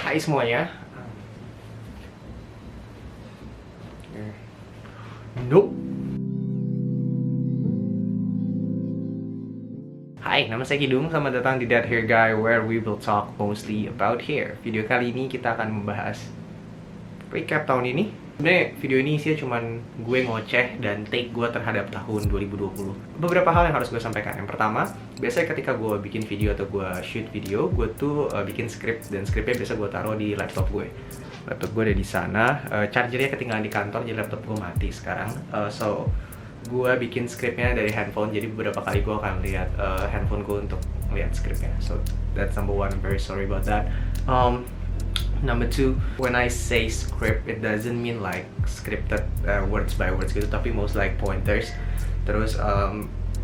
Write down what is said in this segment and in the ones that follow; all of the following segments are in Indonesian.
Hai semuanya. Nope. Hai, nama saya Kidung. Selamat datang di That Hair Guy, where we will talk mostly about hair. Video kali ini kita akan membahas recap tahun ini. Sebenarnya video ini isinya cuman gue ngoceh dan take gue terhadap tahun 2020. Beberapa hal yang harus gue sampaikan. Yang pertama, biasanya ketika gue bikin video atau gue shoot video, gue tuh bikin script, dan scriptnya biasa gue taruh di laptop gue. Laptop gue ada di sana. Chargernya ketinggalan di kantor, jadi laptop gue mati sekarang. So gue bikin scriptnya dari handphone, jadi beberapa kali gue akan lihat handphone gue untuk lihat scriptnya. So that's number one. I'm very sorry about that. Number two, when I say script, it doesn't mean like scripted words by words gitu, tapi most like pointers. Terus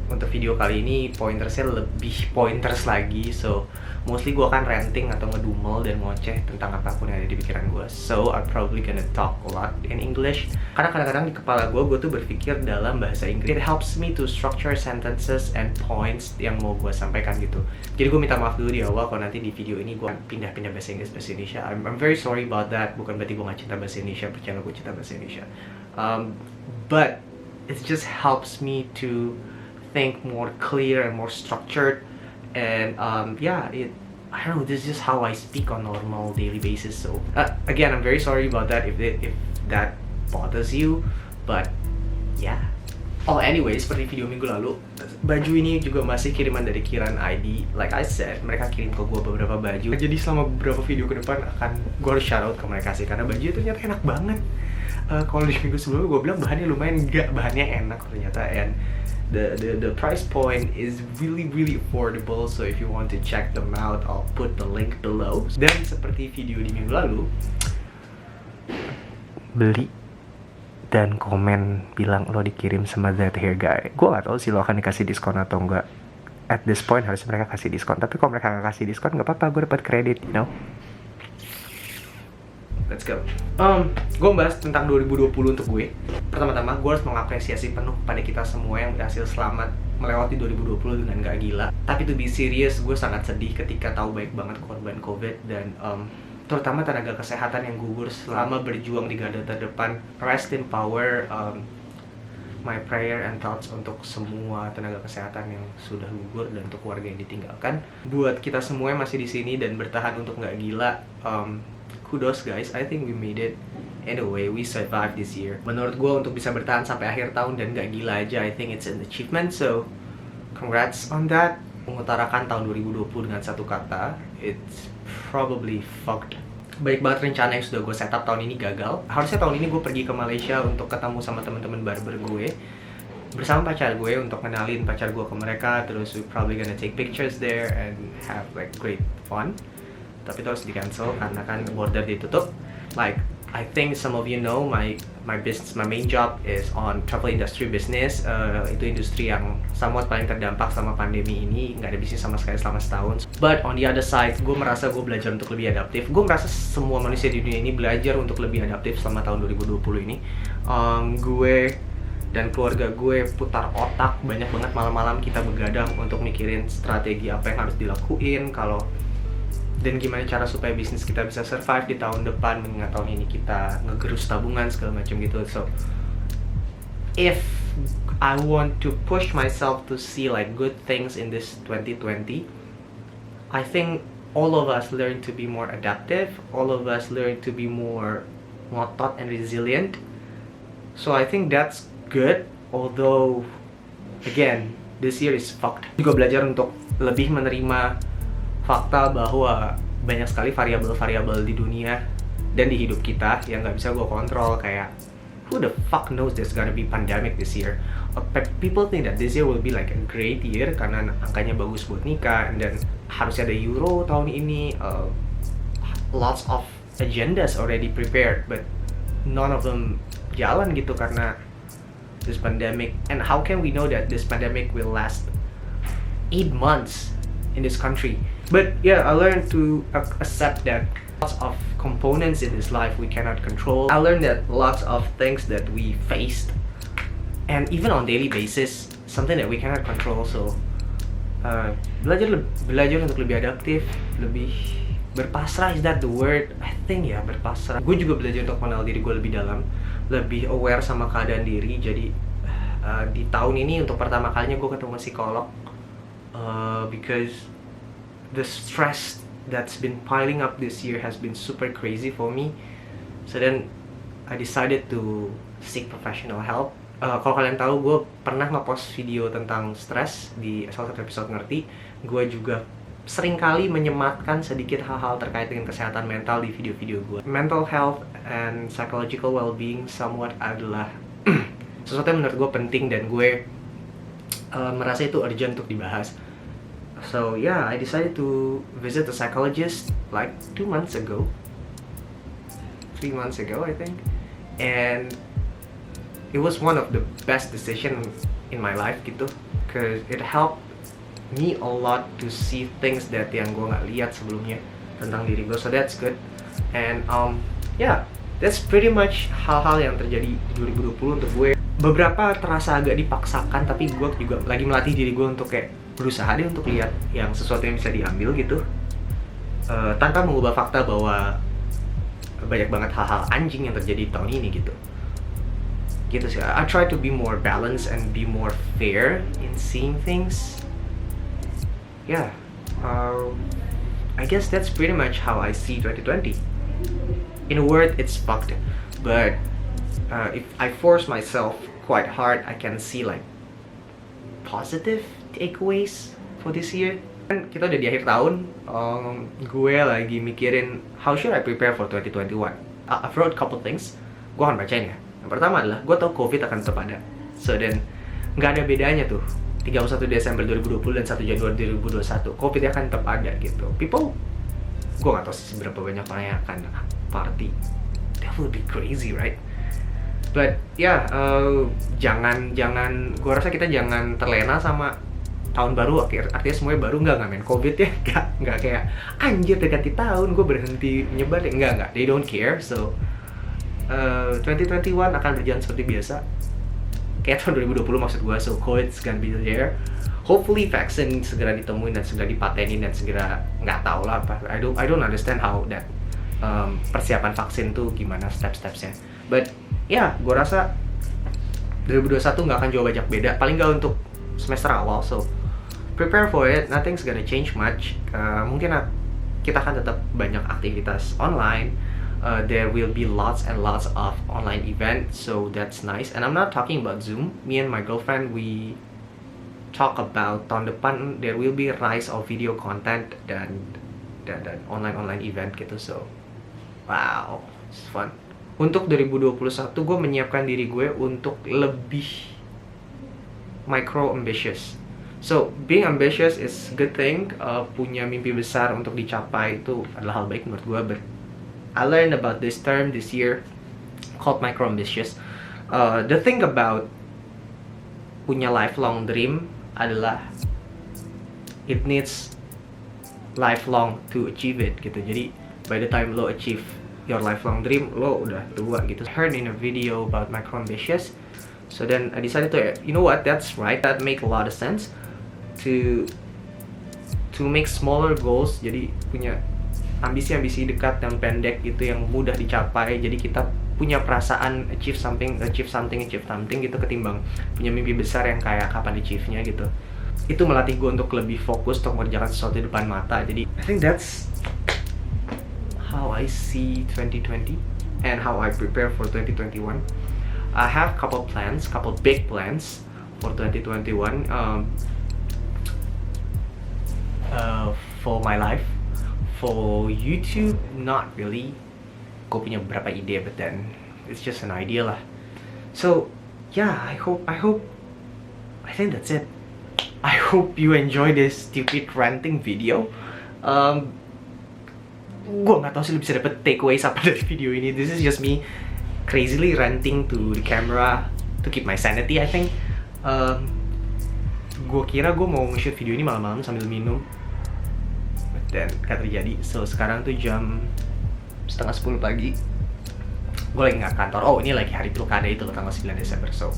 untuk video kali ini pointersnya lebih pointers lagi, so mostly gue akan ranting atau ngedumel dan ngoceh tentang apapun yang ada di pikiran gue. So I'm probably gonna talk a lot in English, karena kadang-kadang di kepala gue tuh berpikir dalam bahasa Inggris. It helps me to structure sentences and points yang mau gue sampaikan gitu. Jadi gue minta maaf dulu di awal kalau nanti di video ini gue pindah-pindah bahasa Inggris bahasa Indonesia. I'm very sorry about that. Bukan berarti gue gak cinta bahasa Indonesia, percaya gue cinta bahasa Indonesia. But it just helps me to think more clear and more structured, and I don't know, this is just how I speak on normal daily basis. So again, I'm very sorry about that if that bothers you, but yeah. Oh anyway, seperti video minggu lalu, baju ini juga masih kiriman dari Kiran ID. Like I said, mereka kirim ke gue beberapa baju. Jadi selama beberapa video ke depan akan gue harus shout out ke mereka sih, karena baju itu ternyata enak banget. Kalau di minggu sebelumnya gue bilang bahannya lumayan, enggak, bahannya enak ternyata, and the price point is really affordable. So if you want to check them out, I'll put the link below. Dan seperti video di minggu lalu, beli dan komen bilang lo dikirim sama That Hair Guy. Gue gak tahu sih lo akan dikasih diskon atau enggak. At this point harusnya mereka kasih diskon, tapi kalau mereka gak kasih diskon gak apa-apa, gue dapat kredit, you know. Let's go. Gue bahas tentang 2020 untuk gue. Pertama-tama, gue harus mengapresiasi penuh pada kita semua yang berhasil selamat melewati 2020 dengan gak gila. Tapi to be serious, gue sangat sedih ketika tahu baik banget korban COVID, dan terutama tenaga kesehatan yang gugur selama berjuang di garda terdepan. Rest in power. My prayer and thoughts untuk semua tenaga kesehatan yang sudah gugur dan untuk keluarga yang ditinggalkan. Buat kita semua yang masih di sini dan bertahan untuk gak gila, kudos guys, I think we made it. Anyway, we survived this year. Menurut gue untuk bisa bertahan sampai akhir tahun dan gak gila aja, I think it's an achievement. So, congrats on that. Mengutarakan tahun 2020 dengan satu kata, it's probably fucked. Baik banget rencana yang sudah gue setup tahun ini gagal. Harusnya tahun ini gue pergi ke Malaysia untuk ketemu sama teman-teman barber gue, bersama pacar gue, untuk kenalin pacar gue ke mereka. Terus we probably gonna take pictures there and have like great fun. Tapi itu harus di cancel karena kan border ditutup. Like I think some of you know, my business, my main job is on travel industry business. Itu industri yang somewhat paling terdampak sama pandemi ini. Nggak ada bisnis sama sekali selama setahun. But on the other side, gue merasa gue belajar untuk lebih adaptif. Gue merasa semua manusia di dunia ini belajar untuk lebih adaptif selama tahun 2020 ini. Gue dan keluarga gue putar otak banyak banget, malam-malam kita begadang untuk mikirin strategi apa yang harus dilakuin dan gimana cara supaya bisnis kita bisa survive di tahun depan, mengingat tahun ini kita ngegerus tabungan segala macam gitu. So if I want to push myself to see like good things in this 2020, I think all of us learn to be more adaptive, all of us learn to be more ngotot and resilient. So I think that's good, although again this year is fucked. Juga belajar untuk lebih menerima fakta bahwa banyak sekali variabel-variabel di dunia dan di hidup kita yang nggak bisa gue kontrol. Kayak who the fuck knows there's gonna be pandemic this year. People think that this year will be like a great year karena angkanya bagus buat nikah, dan harusnya ada Euro tahun ini. Lots of agendas already prepared, but none of them jalan gitu karena this pandemic. And how can we know that this pandemic will last 8 months in this country? But yeah, I learned to accept that lots of components in this life we cannot control. I learned that lots of things that we faced, and even on daily basis, something that we cannot control. So belajar untuk lebih adaptif, lebih berpasrah, is that the word? I think ya, berpasrah. Gue juga belajar untuk mengenal diri gue lebih dalam, lebih aware sama keadaan diri. Jadi di tahun ini untuk pertama kalinya gue ketemu psikolog, because the stress that's been piling up this year has been super crazy for me. So then I decided to seek professional help. Kalau kalian tahu, gue pernah nge-post video tentang stres di salah satu episode Ngerti. Gue juga seringkali menyematkan sedikit hal-hal terkait dengan kesehatan mental di video-video gue. Mental health and psychological well-being somewhat adalah sesuatu yang menurut gue penting, dan gue merasa itu urgent untuk dibahas. So yeah, I decided to visit a psychologist like 3 months ago, I think, and it was one of the best decisions in my life gitu, cause it helped me a lot to see things that yang gue nggak lihat sebelumnya tentang diri gue. So that's good. And yeah, that's pretty much hal-hal yang terjadi di 2020 untuk gue. Beberapa terasa agak dipaksakan, tapi gue juga lagi melatih diri gue untuk kayak berusaha deh untuk lihat yang sesuatu yang bisa diambil gitu, tanpa mengubah fakta bahwa banyak banget hal-hal anjing yang terjadi di tahun ini gitu sih. I try to be more balanced and be more fair in seeing things. Yeah, I guess that's pretty much how I see 2020. In a word, it's fucked. But if I force myself quite hard, I can see like positive takeaways for this year. Kan kita udah di akhir tahun, gue lagi mikirin how should I prepare for 2021. I've wrote a couple things, gue akan bacain ya. Yang pertama adalah, gue tau COVID akan tetap ada. So then, nggak ada bedanya tuh 31 Desember 2020 dan 1 Januari 2021, COVID akan tetap ada gitu. People, gue gak tau seberapa banyak orang yang akan party. That would be crazy, right? But yeah, gue rasa kita jangan terlena sama tahun baru. Artinya semuanya baru, nggak main COVID ya. Nggak kayak, anjir udah ganti tahun, gue berhenti menyebar ya. Nggak, they don't care. So 2021 akan berjalan seperti biasa kayak tahun 2020 maksud gue. So COVID's gonna be there. Hopefully vaksin segera ditemuin dan segera dipatenin dan segera nggak tahu lah apa. I don't understand how that persiapan vaksin tuh gimana step-stepsnya. But ya, gue rasa 2021 nggak akan jauh banyak beda. Paling nggak untuk semester awal. So prepare for it. Nothing's gonna change much. Mungkin kita akan tetap banyak aktivitas online. There will be lots and lots of online events, so that's nice. And I'm not talking about Zoom. Me and my girlfriend, we talk about tahun depan there will be a rise of video content dan online event gitu. So wow, it's fun. Untuk 2021 gue menyiapkan diri gue untuk lebih micro ambitious. So being ambitious is a good thing. Punya mimpi besar untuk dicapai itu adalah hal baik menurut gue. I learned about this term this year called micro-ambitious. The thing about punya lifelong dream adalah it needs lifelong to achieve it gitu. Jadi by the time lo achieve your lifelong dream, lo udah tua gitu. I heard in a video about micro-ambitious. So then I decided to, you know what, that's right, that make a lot of sense to make smaller goals. Jadi punya ambisi-ambisi dekat dan pendek gitu yang mudah dicapai. Jadi kita punya perasaan achieve something gitu, ketimbang punya mimpi besar yang kayak kapan achieve-nya gitu. Itu melatih gue untuk lebih fokus untuk mengerjakan sesuatu di depan mata. Jadi I think that's how I see 2020 and how I prepare for 2021. I have couple big plans for 2021 for my life. For YouTube, not really. Gue punya beberapa ide, but then it's just an idea lah. So yeah, I think that's it. I hope you enjoy this stupid ranting video. Gue nggak tahu sih bisa dapet takeaways apa dari video ini. This is just me crazily ranting to the camera to keep my sanity, I think. Gue kira gue mau nge-shoot video ini malam-malam sambil minum, dan gak terjadi. So sekarang tuh jam 9:30 pagi. Gue lagi gak kantor. Oh, ini lagi hari pilkada itu loh, tanggal 9 Desember. So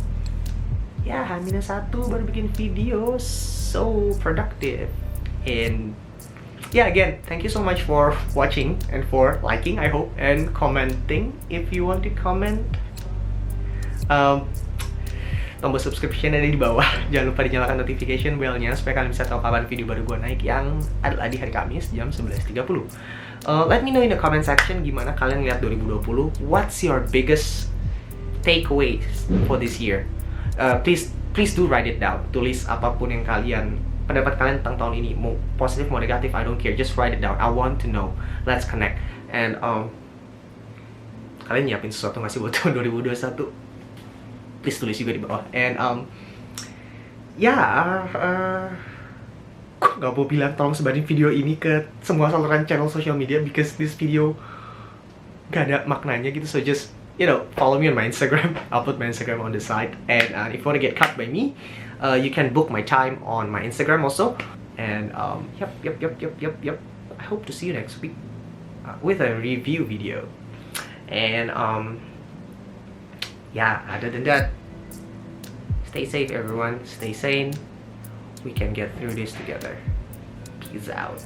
ya, H-1 baru bikin video. So productive. And yeah, again, thank you so much for watching and for liking, I hope, and commenting if you want to comment. Tombol subscription ada di bawah. Jangan lupa dinyalakan notification bell-nya supaya kalian bisa tahu kapan video baru gue naik, yang adalah di hari Kamis jam 11.30. Let me know in the comment section gimana kalian lihat 2020. What's your biggest takeaways for this year? Please do write it down. Tulis apapun yang pendapat kalian tentang tahun ini, mau positif mau negatif, I don't care, just write it down. I want to know. Let's connect. And kalian nyiapin sesuatu nggak sih buat tahun 2021? Please tulis juga di bawah. And gue nggak mau bilang tolong sebarin video ini ke semua saluran channel social media because this video gak ada maknanya gitu. So just follow me on my Instagram. I'll put my Instagram on the side. And if you want to get cut by me, you can book my time on my Instagram also. And yep. I hope to see you next week with a review video. And other than that, stay safe everyone, stay sane. We can get through this together. Peace out.